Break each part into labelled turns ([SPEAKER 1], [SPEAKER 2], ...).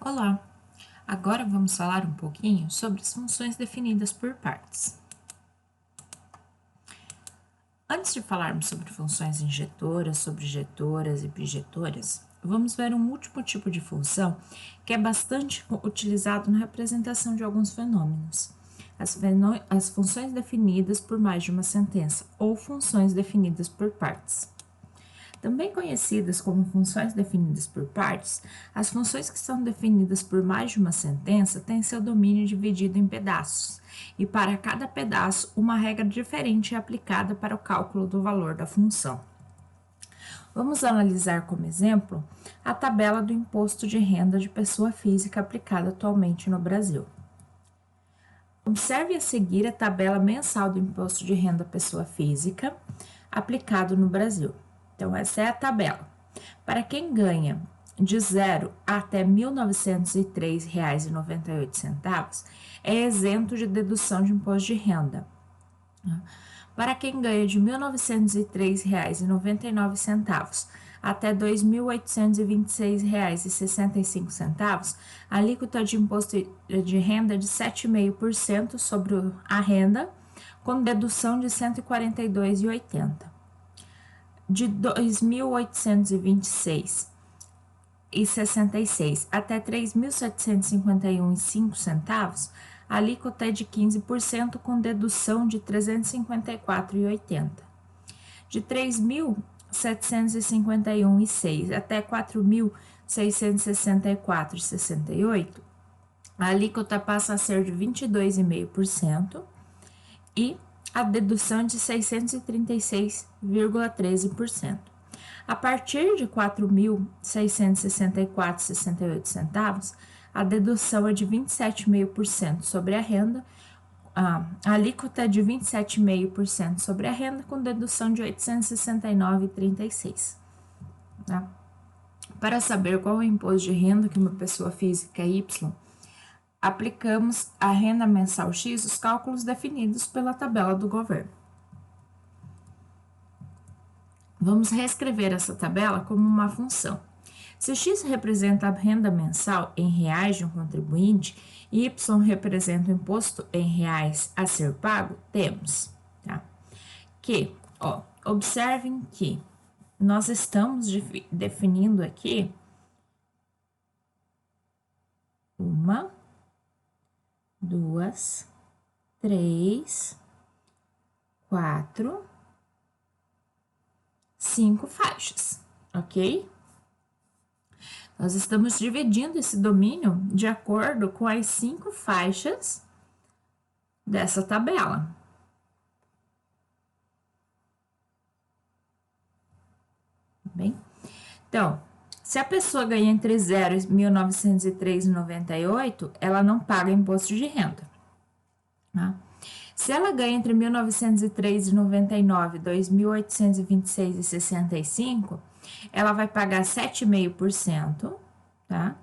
[SPEAKER 1] Olá! Agora vamos falar um pouquinho sobre as funções definidas por partes. Antes de falarmos sobre funções injetoras, sobrejetoras e bijetoras, vamos ver um último tipo de função que é bastante utilizado na representação de alguns fenômenos. As funções definidas por mais de uma sentença ou funções definidas por partes. Também conhecidas como funções definidas por partes, as funções que são definidas por mais de uma sentença têm seu domínio dividido em pedaços, e para cada pedaço, uma regra diferente é aplicada para o cálculo do valor da função. Vamos analisar como exemplo a tabela do imposto de renda de pessoa física aplicada atualmente no Brasil. Observe a seguir a tabela mensal do imposto de renda pessoa física aplicado no Brasil. Então, essa é a tabela. Para quem ganha de 0 até R$ 1.903,98, é isento de dedução de imposto de renda. Para quem ganha de R$ 1.903,99 até R$ 2.826,65, a alíquota de imposto de renda é de 7,5% sobre a renda, com dedução de R$ 142,80. De R$ 2.826,66 até R$ 3.751,05, a alíquota é de 15% com dedução de R$ 354,80. De R$ 3.751,06 até R$ 4.664,68, a alíquota passa a ser de 22,5% e a dedução de 636,13%. A partir de R$ 4.664,68, a dedução é de 27,5% sobre a renda, a alíquota é de 27,5% sobre a renda, com dedução de 869,36. Tá? Para saber qual é o imposto de renda que uma pessoa física Y, aplicamos a renda mensal X os cálculos definidos pela tabela do governo. Vamos reescrever essa tabela como uma função. Se X representa a renda mensal em reais de um contribuinte e Y representa o imposto em reais a ser pago, temos, tá? Observem que nós estamos definindo aqui uma, duas, três, quatro, 5 faixas, ok? Nós estamos dividindo esse domínio de acordo com as 5 faixas dessa tabela. Bem, então, se a pessoa ganha entre 0 e 1.903,98, ela não paga imposto de renda. Tá? Se ela ganha entre 1.903,99 e 2.826,65, ela vai pagar 7,5%, tá?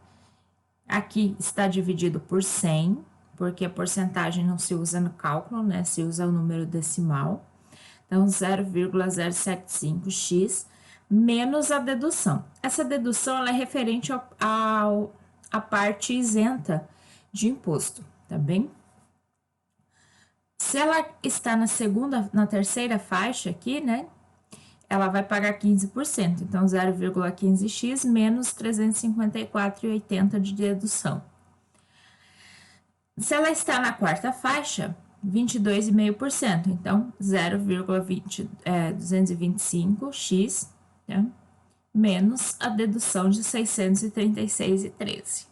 [SPEAKER 1] Aqui está dividido por 100, porque a porcentagem não se usa no cálculo, né? Se usa o número decimal. Então, 0,075x menos a dedução. Essa dedução ela é referente à parte isenta de imposto, tá bem? Se ela está na terceira faixa aqui, né? Ela vai pagar 15%, então 0,15x menos 354,80 de dedução. Se ela está na quarta faixa, 22,5%, então 225x, né? Menos a dedução de 636,13.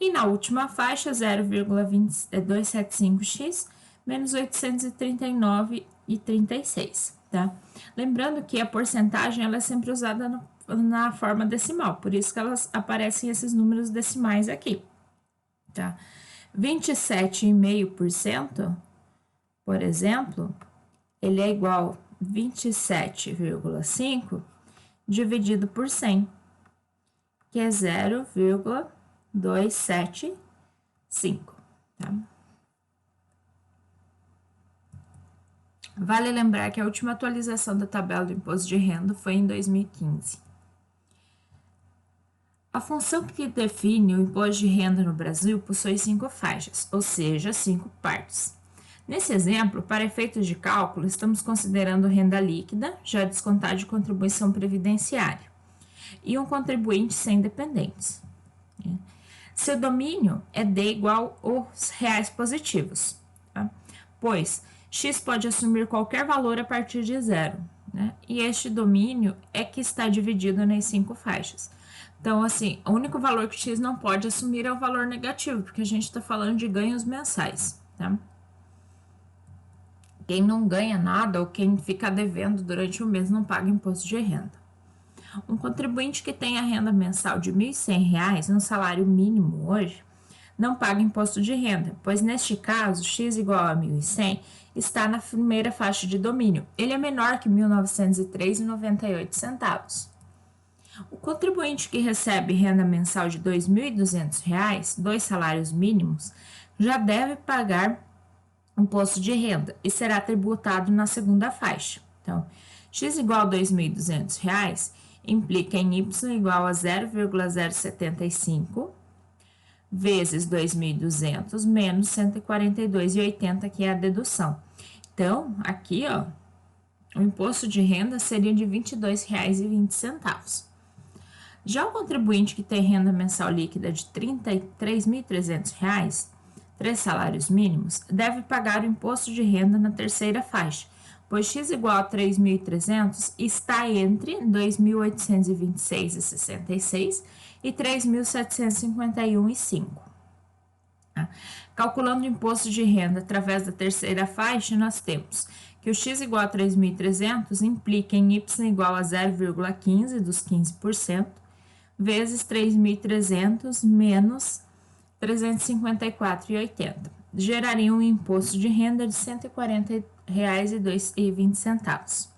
[SPEAKER 1] E na última faixa, 0,275x menos 839,36, tá? Lembrando que a porcentagem ela é sempre usada na forma decimal, por isso que elas aparecem esses números decimais aqui, tá? 27,5%, por exemplo, ele é igual a 27,5 dividido por 100, que é 0,275, tá? Vale lembrar que a última atualização da tabela do imposto de renda foi em 2015. A função que define o imposto de renda no Brasil possui 5 faixas, ou seja, 5 partes. Nesse exemplo, para efeitos de cálculo, estamos considerando renda líquida, já descontada de contribuição previdenciária, e um contribuinte sem dependentes. Seu domínio é D igual aos reais positivos, tá? Pois x pode assumir qualquer valor a partir de zero, né? E este domínio é que está dividido nas 5 faixas. Então, assim, o único valor que x não pode assumir é o valor negativo, porque a gente está falando de ganhos mensais, tá? Quem não ganha nada ou quem fica devendo durante o mês não paga imposto de renda. Um contribuinte que tenha renda mensal de R$ 1.100, um salário mínimo hoje, não paga imposto de renda, pois neste caso, x igual a 1.100 está na primeira faixa de domínio. Ele é menor que R$ 1.903,98. O contribuinte que recebe renda mensal de R$ 2.200, 2 salários mínimos, já deve pagar imposto de renda e será tributado na segunda faixa. Então, x igual a R$ 2.200 implica em y igual a 0,075 vezes 2.200 menos 142,80, que é a dedução. Então, aqui, ó, o imposto de renda seria de R$ 22,20. Já o contribuinte que tem renda mensal líquida de R$ 33.300, 3 salários mínimos, deve pagar o imposto de renda na terceira faixa, pois x igual a 3.300 está entre 2.826,66 e 3.751,5. Calculando o imposto de renda através da terceira faixa, nós temos que o x igual a 3.300 implica em y igual a 0,15 dos 15%, vezes 3.300 menos 354,80. Geraria um imposto de renda de R$ 140,20.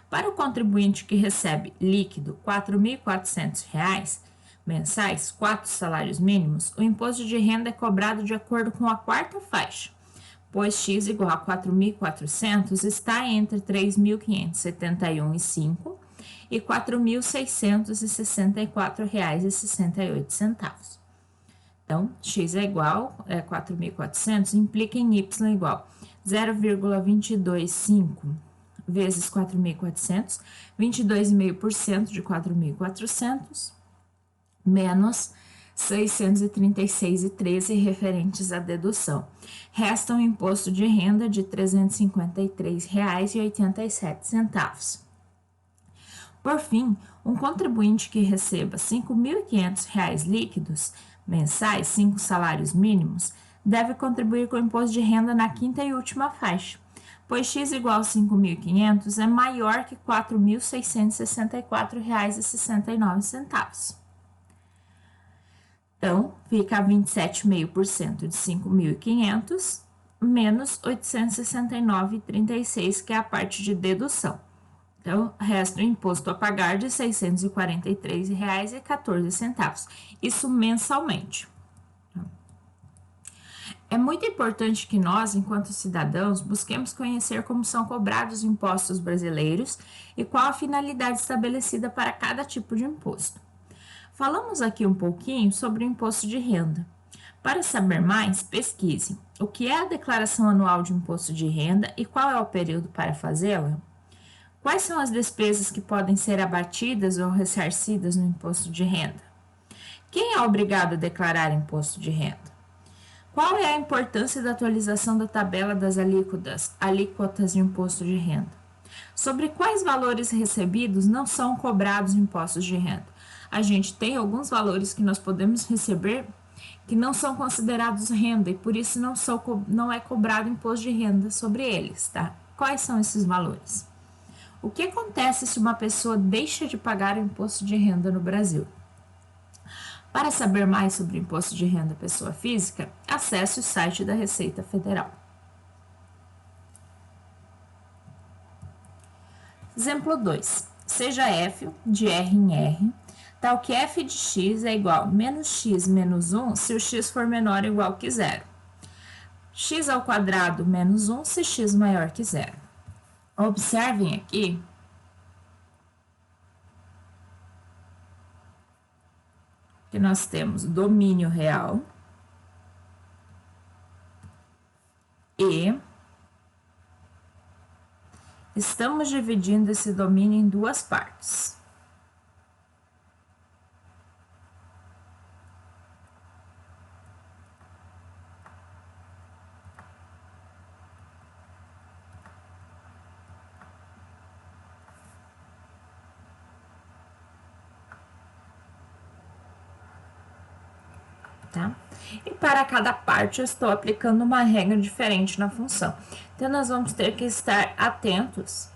[SPEAKER 1] Para o contribuinte que recebe líquido R$ 4.400 mensais, 4 salários mínimos, o imposto de renda é cobrado de acordo com a quarta faixa, pois x igual a 4.400 está entre R$ 3.571,5 e R$ 4.664,68. Então, x é igual a 4.400, implica em y igual 0,225 vezes 4.400, 22,5% de 4.400, menos 636,13 referentes à dedução. Resta um imposto de renda de R$ 353,87. Por fim, um contribuinte que receba R$ 5.500 líquidos mensais, 5 salários mínimos, deve contribuir com o imposto de renda na quinta e última faixa, pois x igual a 5.500 é maior que R$ 4.664,69. Então, fica 27,5% de 5.500 menos 869,36, que é a parte de dedução. Então, resta o imposto a pagar de R$ 643,14. Isso mensalmente. É muito importante que nós, enquanto cidadãos, busquemos conhecer como são cobrados os impostos brasileiros e qual a finalidade estabelecida para cada tipo de imposto. Falamos aqui um pouquinho sobre o imposto de renda. Para saber mais, pesquise o que é a declaração anual de imposto de renda e qual é o período para fazê-la. Quais são as despesas que podem ser abatidas ou ressarcidas no imposto de renda? Quem é obrigado a declarar imposto de renda? Qual é a importância da atualização da tabela das alíquotas de imposto de renda? Sobre quais valores recebidos não são cobrados impostos de renda? A gente tem alguns valores que nós podemos receber que não são considerados renda e por isso não é cobrado imposto de renda sobre eles, tá? Quais são esses valores? O que acontece se uma pessoa deixa de pagar o imposto de renda no Brasil? Para saber mais sobre o imposto de renda pessoa física, acesse o site da Receita Federal. Exemplo 2. Seja f de R em R, tal que f de x é igual a menos x menos 1 se o x for menor ou igual que zero. X ao quadrado menos 1 se x maior que zero. Observem aqui que nós temos domínio real e estamos dividindo esse domínio em duas partes. Tá? E para cada parte, eu estou aplicando uma regra diferente na função. Então, nós vamos ter que estar atentos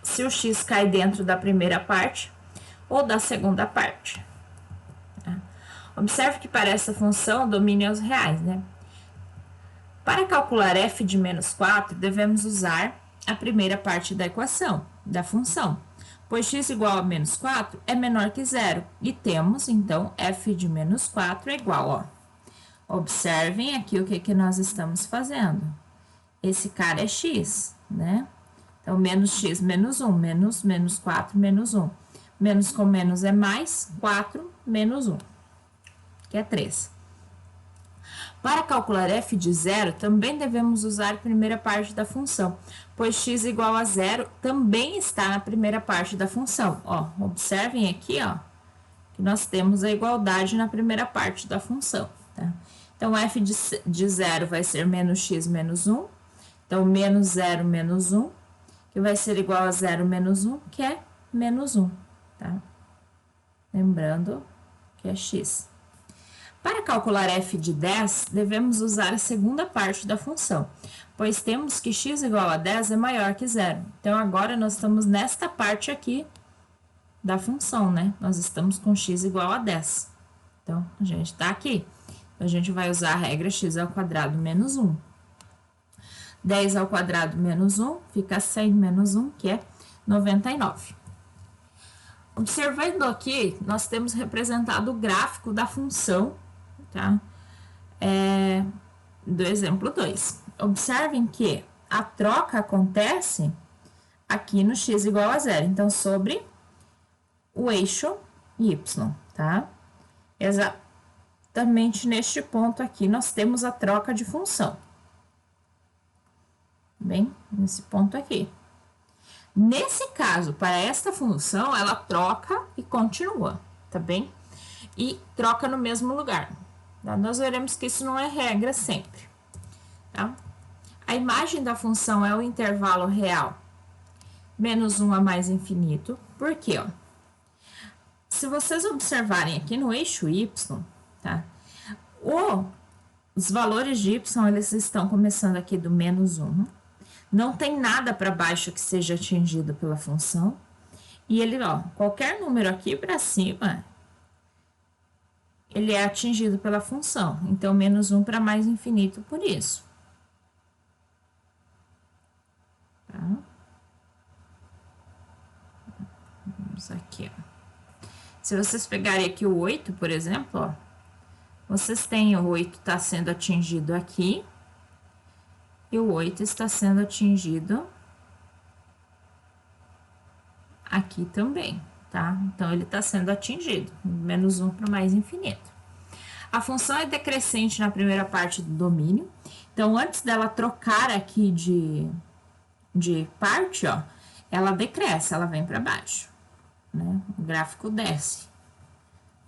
[SPEAKER 1] se o x cai dentro da primeira parte ou da segunda parte. Tá? Observe que para essa função, o domínio é os reais, né? Para calcular f de menos 4, devemos usar a primeira parte da equação, da função, pois x igual a menos 4 é menor que zero. E temos, então, f de menos 4 é igual, ó. Observem aqui o que nós estamos fazendo. Esse cara é x, né? Então, menos x menos 1, menos 4 menos 1. Menos com menos é mais, 4 menos 1, que é 3. Para calcular f de zero, também devemos usar a primeira parte da função, pois x igual a zero também está na primeira parte da função. Ó, observem aqui, ó, que nós temos a igualdade na primeira parte da função, tá? Então, f de zero vai ser menos x menos 1. Então, menos 0 menos 1, que vai ser igual a 0 menos 1, que é menos 1, tá? Lembrando que é x. Para calcular f de 10, devemos usar a segunda parte da função, pois temos que x igual a 10 é maior que zero. Então, agora nós estamos nesta parte aqui da função, né? Nós estamos com x igual a 10. Então, a gente está aqui. A gente vai usar a regra x ao quadrado menos 1. 10 ao quadrado menos 1, fica 100 menos 1, que é 99. Observando aqui, nós temos representado o gráfico da função, tá? Do exemplo 2. Observem que a troca acontece aqui no x igual a zero. Então, sobre o eixo y, tá? Exatamente neste ponto aqui, nós temos a troca de função. Bem, nesse ponto aqui. Nesse caso, para esta função, ela troca e continua, tá bem? E troca no mesmo lugar. Tá? Nós veremos que isso não é regra sempre, tá? A imagem da função é o intervalo real menos 1 a mais infinito. Por quê, ó? Se vocês observarem aqui no eixo y, tá? Os valores de y, eles estão começando aqui do menos 1. Não tem nada para baixo que seja atingido pela função. E ele, ó, qualquer número aqui para cima, ele é atingido pela função. Então, menos 1 para mais infinito por isso. Tá? Vamos aqui, ó. Se vocês pegarem aqui o 8, por exemplo, ó, vocês têm o 8 está sendo atingido aqui. E o 8 está sendo atingido aqui também, tá? Então, ele está sendo atingido, menos 1 para mais infinito. A função é decrescente na primeira parte do domínio. Então, antes dela trocar aqui de parte, ó, ela decresce, ela vem para baixo, né? O gráfico desce,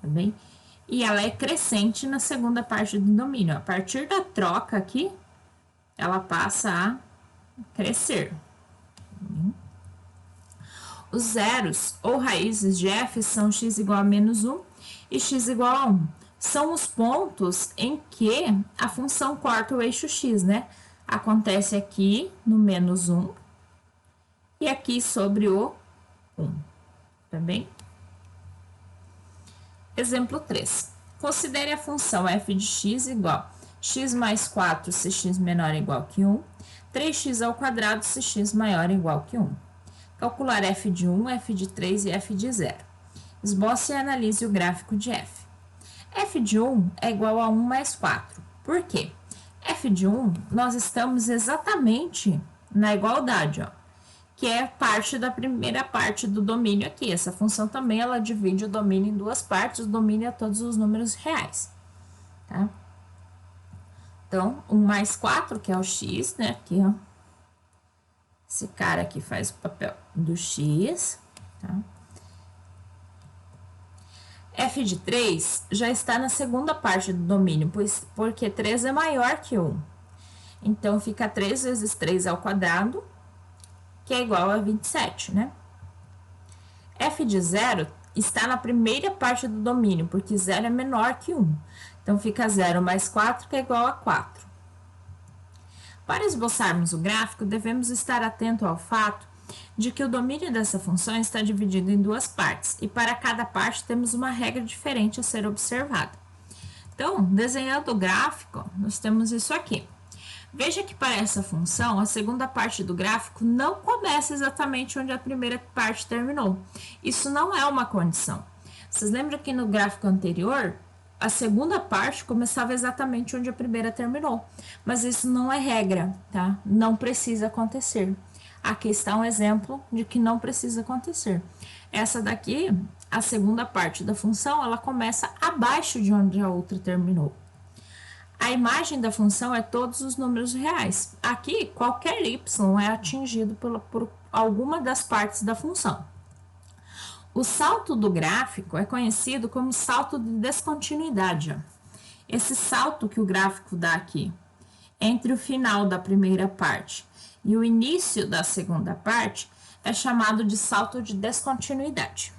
[SPEAKER 1] tá bem? E ela é crescente na segunda parte do domínio. A partir da troca aqui, ela passa a crescer. Os zeros ou raízes de f são x igual a menos 1 e x igual a 1. São os pontos em que a função corta o eixo x, né? Acontece aqui no menos 1 e aqui sobre o 1, tá bem? Exemplo 3. Considere a função f de x igual a x mais 4 se x menor ou igual que 1, 3x ao quadrado se x maior ou igual que 1. Calcular f de 1, f de 3 e f de 0. Esboce e analise o gráfico de f. F de 1 é igual a 1 mais 4. Por quê? F de 1, nós estamos exatamente na igualdade, ó, que é parte da primeira parte do domínio aqui. Essa função também, ela divide o domínio em duas partes, o domínio é todos os números reais, tá? Então, 1 mais 4, que é o x, né? Aqui, ó. Esse cara aqui faz o papel do x, tá? F de 3 já está na segunda parte do domínio, porque 3 é maior que 1. Então, fica 3 vezes 3 ao quadrado, que é igual a 27, né? F de 0 está na primeira parte do domínio, porque 0 é menor que 1. Então, fica 0 mais 4, que é igual a 4. Para esboçarmos o gráfico, devemos estar atento ao fato de que o domínio dessa função está dividido em duas partes, e para cada parte temos uma regra diferente a ser observada. Então, desenhando o gráfico, nós temos isso aqui. Veja que para essa função, a segunda parte do gráfico não começa exatamente onde a primeira parte terminou. Isso não é uma condição. Vocês lembram que no gráfico anterior, a segunda parte começava exatamente onde a primeira terminou. Mas isso não é regra, tá? Não precisa acontecer. Aqui está um exemplo de que não precisa acontecer. Essa daqui, a segunda parte da função, ela começa abaixo de onde a outra terminou. A imagem da função é todos os números reais. Aqui, qualquer y é atingido por alguma das partes da função. O salto do gráfico é conhecido como salto de descontinuidade. Esse salto que o gráfico dá aqui, entre o final da primeira parte e o início da segunda parte, é chamado de salto de descontinuidade.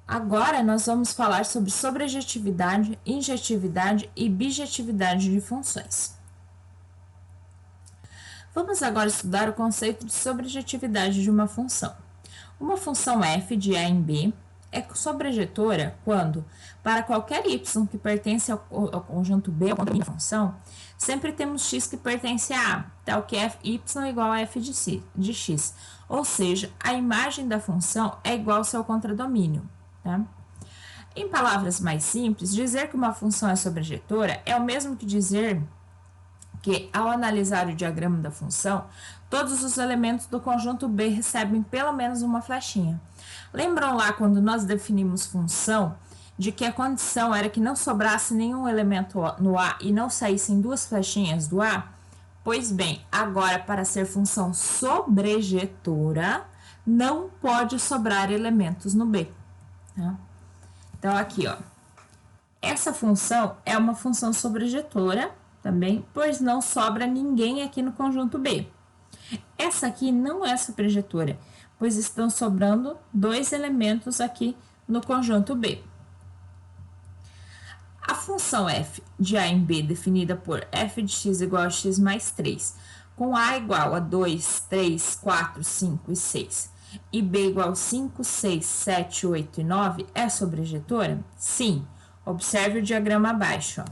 [SPEAKER 1] Agora, nós vamos falar sobre sobrejetividade, injetividade e bijetividade de funções. Vamos agora estudar o conceito de sobrejetividade de uma função. Uma função f de a em b é sobrejetora quando, para qualquer y que pertence ao conjunto b, ao conjunto da função, sempre temos x que pertence a a, tal que y igual a f de x, ou seja, a imagem da função é igual ao seu contradomínio. Tá? Em palavras mais simples, dizer que uma função é sobrejetora é o mesmo que dizer que, ao analisar o diagrama da função, todos os elementos do conjunto B recebem pelo menos uma flechinha. Lembram lá quando nós definimos função, de que a condição era que não sobrasse nenhum elemento no A e não saíssem duas flechinhas do A? Pois bem, agora para ser função sobrejetora, não pode sobrar elementos no B. Tá? Então, aqui, ó, essa função é uma função sobrejetora também, pois não sobra ninguém aqui no conjunto B. Essa aqui não é sobrejetora, pois estão sobrando dois elementos aqui no conjunto B. A função f de a em b, definida por f de x igual a x mais 3, com a igual a 2, 3, 4, 5 e 6, e b igual a 5, 6, 7, 8 e 9, é sobrejetora? Sim. Observe o diagrama abaixo. Ó.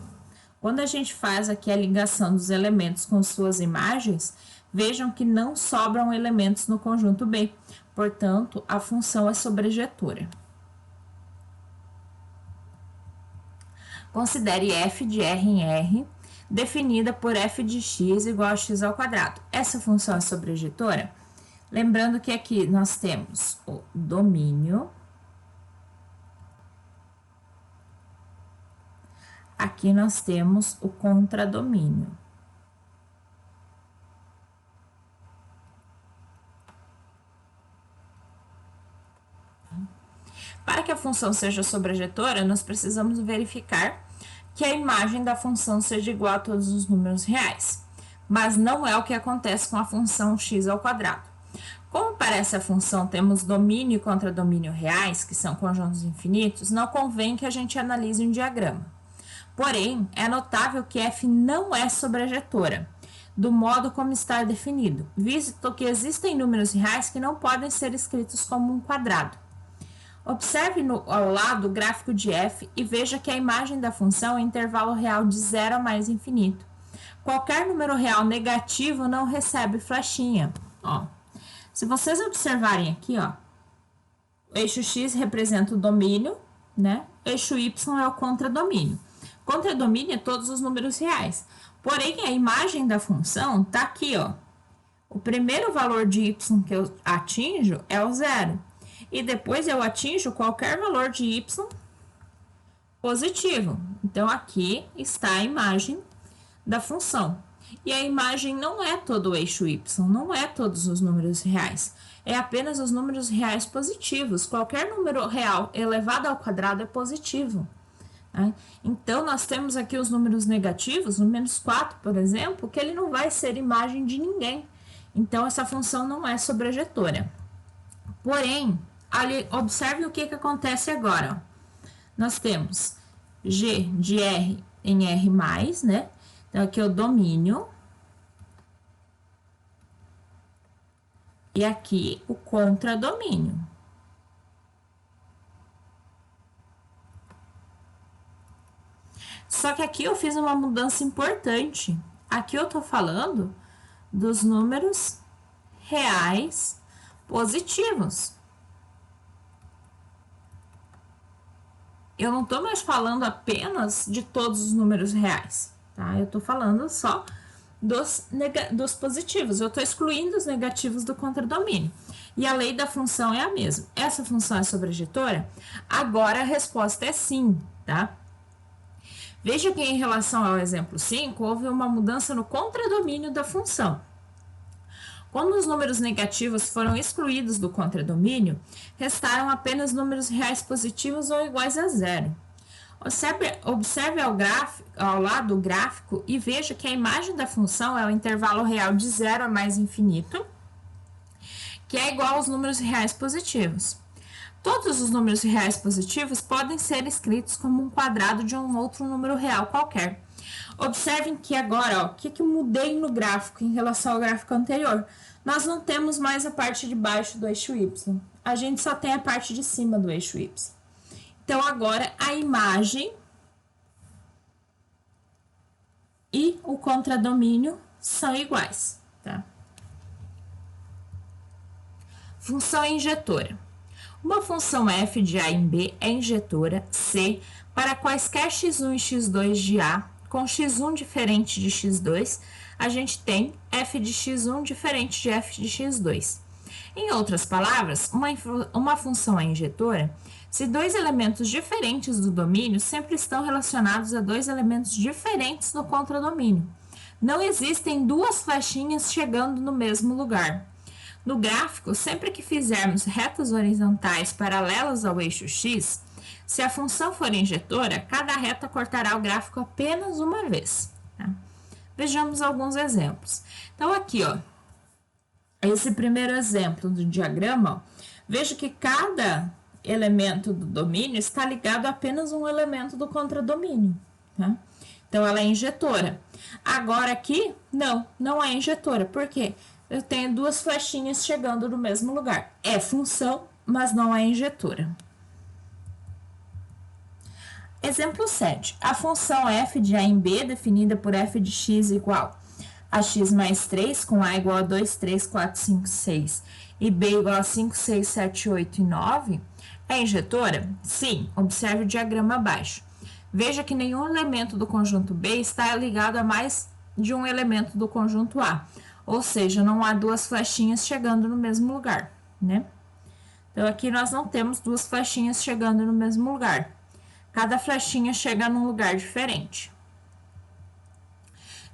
[SPEAKER 1] Quando a gente faz aqui a ligação dos elementos com suas imagens, vejam que não sobram elementos no conjunto B. Portanto, a função é sobrejetora. Considere f de r em r, definida por f de x igual a x ao quadrado. Essa função é sobrejetora? Lembrando que aqui nós temos o domínio, aqui nós temos o contradomínio. Para que a função seja sobrejetora, nós precisamos verificar que a imagem da função seja igual a todos os números reais, mas não é o que acontece com a função x ao quadrado. Como para essa função temos domínio e contradomínio reais, que são conjuntos infinitos, não convém que a gente analise um diagrama. Porém, é notável que f não é sobrejetora, do modo como está definido, visto que existem números reais que não podem ser escritos como um quadrado. Observe ao lado o gráfico de f e veja que a imagem da função é intervalo real de 0 a mais infinito. Qualquer número real negativo não recebe flechinha. Ó. Se vocês observarem aqui, ó, o eixo x representa o domínio, né? Eixo y é o contradomínio. Contradomínio é todos os números reais. Porém, a imagem da função está aqui, ó. O primeiro valor de y que eu atinjo é o zero. E depois eu atinjo qualquer valor de y positivo. Então, aqui está a imagem da função. E a imagem não é todo o eixo y, não é todos os números reais. É apenas os números reais positivos. Qualquer número real elevado ao quadrado é positivo. Né? Então, nós temos aqui os números negativos, o menos 4, por exemplo, que ele não vai ser imagem de ninguém. Então, essa função não é sobrejetora. Porém, ali, observe o que acontece agora. Ó. Nós temos G de R em R+, né? Então, aqui é o domínio. E aqui o contradomínio. Só que aqui eu fiz uma mudança importante. Aqui eu tô falando dos números reais positivos. Eu não tô mais falando apenas de todos os números reais, tá? Eu tô falando só dos positivos. Eu tô excluindo os negativos do contradomínio. E a lei da função é a mesma. Essa função é sobrejetora? Agora a resposta é sim, tá? Veja que em relação ao exemplo 5, houve uma mudança no contradomínio da função. Quando os números negativos foram excluídos do contradomínio, restaram apenas números reais positivos ou iguais a zero. Observe ao lado o gráfico e veja que a imagem da função é o intervalo real de zero a mais infinito, que é igual aos números reais positivos. Todos os números reais positivos podem ser escritos como um quadrado de um outro número real qualquer. Observem que agora, ó, o que eu mudei no gráfico em relação ao gráfico anterior? Nós não temos mais a parte de baixo do eixo y. A gente só tem a parte de cima do eixo y. Então, agora, a imagem e o contradomínio são iguais, tá? Função injetora. Uma função f de a em b é injetora C para quaisquer x1 e x2 de A, com x1 diferente de x2, a gente tem f de x1 diferente de f de x2. Em outras palavras, uma função é injetora se dois elementos diferentes do domínio sempre estão relacionados a dois elementos diferentes no contradomínio. Não existem duas flechinhas chegando no mesmo lugar. No gráfico, sempre que fizermos retas horizontais paralelas ao eixo x, se a função for injetora, cada reta cortará o gráfico apenas uma vez. Tá? Vejamos alguns exemplos. Então, aqui, ó, esse primeiro exemplo do diagrama, ó, veja que cada elemento do domínio está ligado a apenas um elemento do contradomínio. Tá? Então, ela é injetora. Agora, aqui, não é injetora. Por quê? Eu tenho duas flechinhas chegando no mesmo lugar. É função, mas não é injetora. Exemplo 7. A função f de a em b, definida por f de x igual a x mais 3, com a igual a 2, 3, 4, 5, 6, e b igual a 5, 6, 7, 8 e 9, é injetora? Sim, observe o diagrama abaixo. Veja que nenhum elemento do conjunto B está ligado a mais de um elemento do conjunto A. Ou seja, não há duas flechinhas chegando no mesmo lugar, né? Então, aqui nós não temos duas flechinhas chegando no mesmo lugar. Cada flechinha chega num lugar diferente.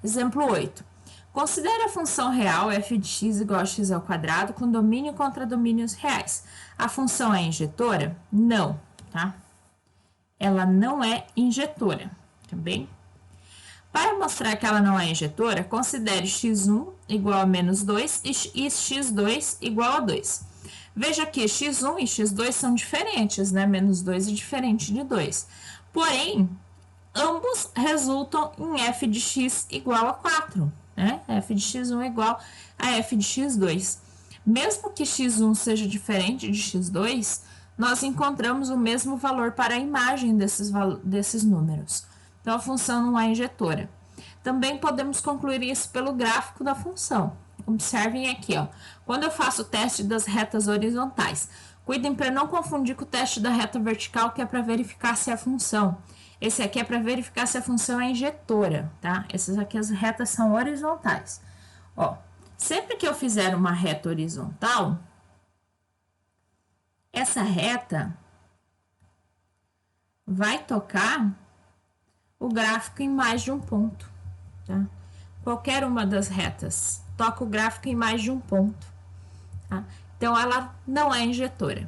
[SPEAKER 1] Exemplo 8. Considere a função real f de x igual a x ao quadrado com domínio e contradomínios reais. A função é injetora? Não, tá? Ela não é injetora, tá bem? Para mostrar que ela não é injetora, considere x1 igual a menos 2 e x2 igual a 2. Veja que x1 e x2 são diferentes, né? Menos 2 é diferente de 2. Porém, ambos resultam em f de x igual a 4, né? f de x1 é igual a f de x2. Mesmo que x1 seja diferente de x2, nós encontramos o mesmo valor para a imagem desses números. Então, a função não é injetora. Também podemos concluir isso pelo gráfico da função. Observem aqui, ó. Quando eu faço o teste das retas horizontais, Cuidem para não confundir com o teste da reta vertical, que é para verificar se a função. Esse aqui é para verificar se a função é injetora, tá? Essas aqui, as retas são horizontais. Ó, sempre que eu fizer uma reta horizontal, essa reta vai tocar o gráfico em mais de um ponto, tá? Qualquer uma das retas toca o gráfico em mais de um ponto, tá? Então, ela não é injetora.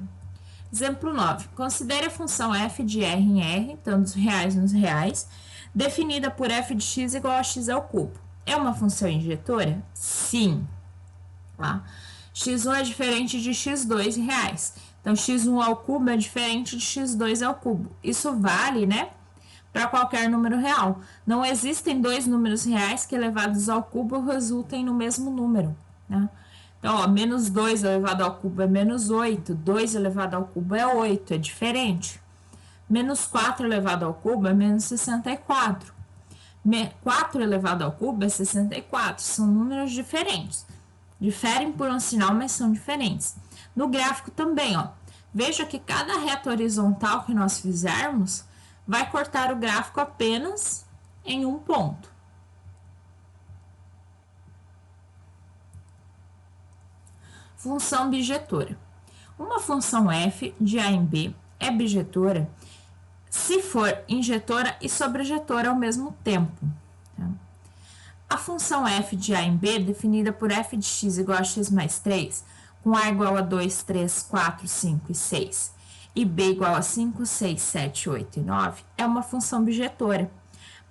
[SPEAKER 1] Exemplo 9. Considere a função f de r em r, então dos reais nos reais, definida por f de x igual a x ao cubo. É uma função injetora? Sim. Tá? x1 é diferente de x2 em reais. Então, x1 ao cubo é diferente de x2 ao cubo. Isso vale, né, para qualquer número real. Não existem dois números reais que elevados ao cubo resultem no mesmo número, né? Então, ó, menos 2 elevado ao cubo é menos 8, 2 elevado ao cubo é 8, é diferente. Menos 4 elevado ao cubo é menos 64. 4 elevado ao cubo é 64, são números diferentes. Diferem por um sinal, mas são diferentes. No gráfico também, ó, veja que cada reta horizontal que nós fizermos vai cortar o gráfico apenas em um ponto. Função bijetora. Uma função f de a em b é bijetora se for injetora e sobrejetora ao mesmo tempo. Tá? A função f de a em b, definida por f de x igual a x mais 3, com a igual a 2, 3, 4, 5 e 6, e b igual a 5, 6, 7, 8 e 9, é uma função bijetora,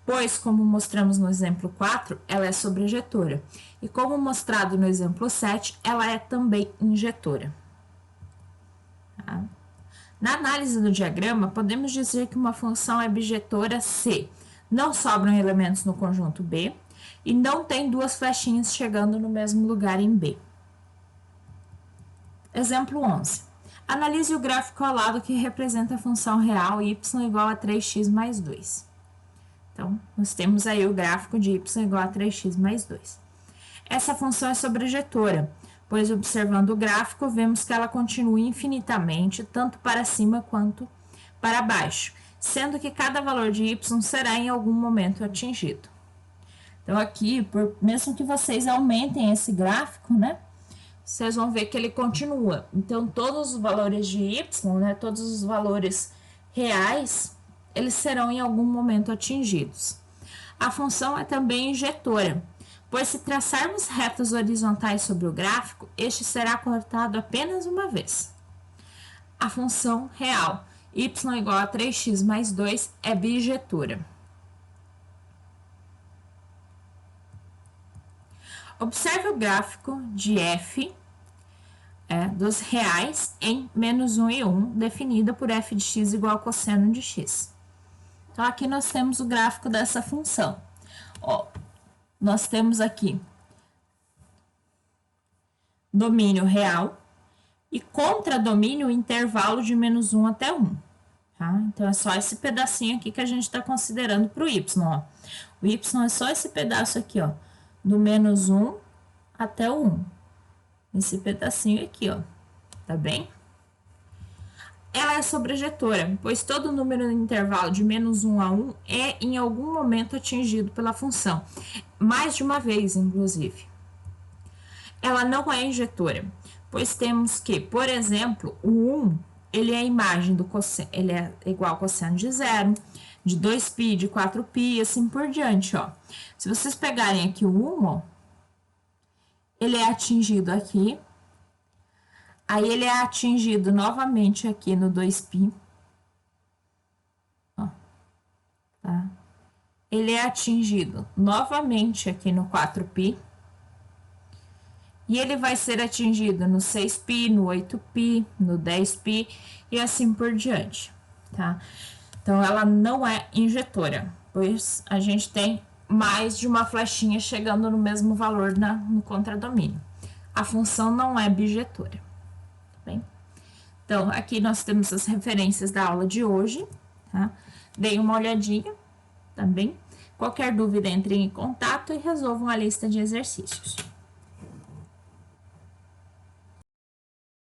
[SPEAKER 1] pois, como mostramos no exemplo 4, ela é sobrejetora. E como mostrado no exemplo 7, ela é também injetora. Tá? Na análise do diagrama, podemos dizer que uma função é bijetora se não sobram elementos no conjunto B e não tem duas flechinhas chegando no mesmo lugar em B. Exemplo 11. Analise o gráfico ao lado que representa a função real y igual a 3x mais 2. Então, nós temos aí o gráfico de y igual a 3x mais 2. Essa função é sobrejetora, pois observando o gráfico, vemos que ela continua infinitamente, tanto para cima quanto para baixo, sendo que cada valor de y será em algum momento atingido. Então, aqui, mesmo que vocês aumentem esse gráfico, né, vocês vão ver que ele continua. Então, todos os valores de y, né, todos os valores reais, eles serão em algum momento atingidos. A função é também injetora, pois se traçarmos retas horizontais sobre o gráfico, este será cortado apenas uma vez. A função real, y igual a 3x mais 2, é bijetora. Observe o gráfico de f dos reais em menos 1 e 1, definida por f de x igual a cosseno de x. Então, aqui nós temos o gráfico dessa função. Ó, nós temos aqui domínio real e contra domínio intervalo de menos 1 até 1. Tá? Então, é só esse pedacinho aqui que a gente está considerando para o y. Ó. O y é só esse pedaço aqui, ó, do menos 1 até o 1. Esse pedacinho aqui, ó, tá bem? Ela é sobrejetora, pois todo número no intervalo de menos 1 a 1 é em algum momento atingido pela função, mais de uma vez, inclusive. Ela não é injetora, pois temos que, por exemplo, o 1, ele é a imagem do cosseno, ele é igual ao cosseno de 0, de 2π, de 4π e assim por diante, ó. Se vocês pegarem aqui o 1, ó, ele é atingido aqui, aí ele é atingido novamente aqui no 2π, ó, tá? Ele é atingido novamente aqui no 4π, e ele vai ser atingido no 6π, no 8π, no 10π e assim por diante, tá? Então, ela não é injetora, pois a gente tem mais de uma flechinha chegando no mesmo valor no contradomínio. A função não é bijetora, tá bem? Então, aqui nós temos as referências da aula de hoje, tá? Deem uma olhadinha, tá bem? Qualquer dúvida, entrem em contato e resolvam a lista de exercícios.